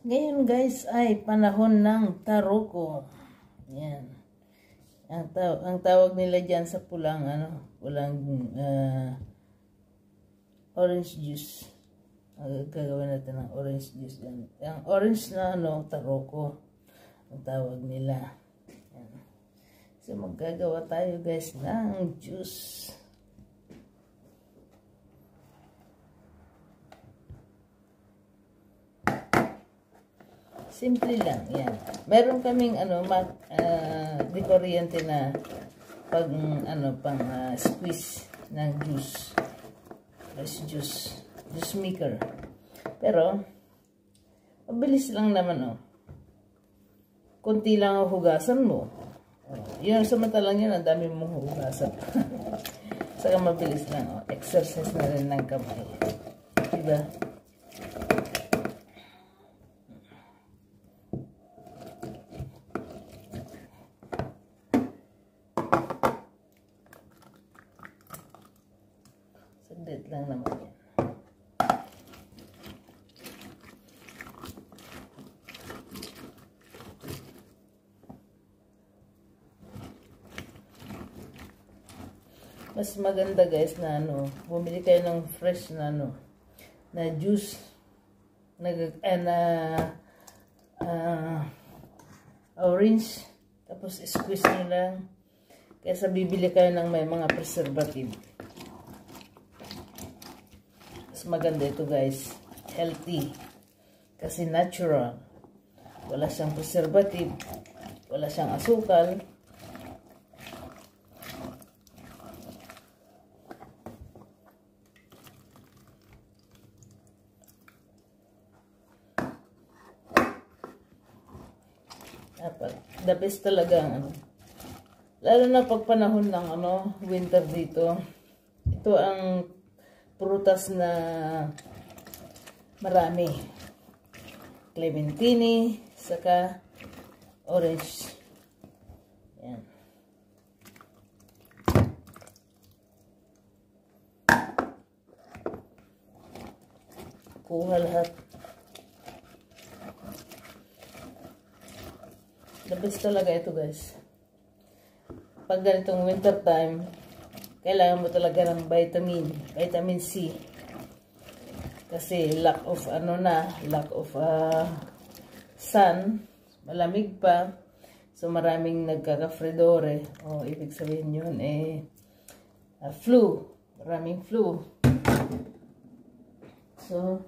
Ngayon guys ay panahon ng taroko. Yan. Ang tawag nila dyan sa pulang, pulang orange juice. Gagawin natin ng orange juice dyan. Ang orange na taroko. Ang tawag nila. Yan. So maggagawa tayo guys ng juice. Simple lang, yan. Meron kaming di kuryente na pang squeeze ng juice. Juice maker. Pero mabilis lang naman, Kunti lang ang hugasan mo. Yun, samantalang yun, ang dami mong hugasan. Saka mabilis lang, exercise na rin ng kamay. Diba? Saglit lang naman yan. Mas maganda guys na bumili kayo ng fresh na na juice orange, tapos squeeze nyo lang kaysa bibili kayo ng may mga preservative. Mas maganda ito guys, healthy kasi natural, wala siyang preservative, wala siyang asukal. The best talaga lalo na pag panahon ng winter dito. Ito ang prutas na marami. Clementine, saka orange. Yan. Kuha lahat. The best talaga ito guys. Pag ganitong winter time, kailangan mo talaga ng vitamin C. Kasi lack of sun, malamig pa. So maraming nagkaka-fredore. Ibig sabihin yun flu. Maraming flu. So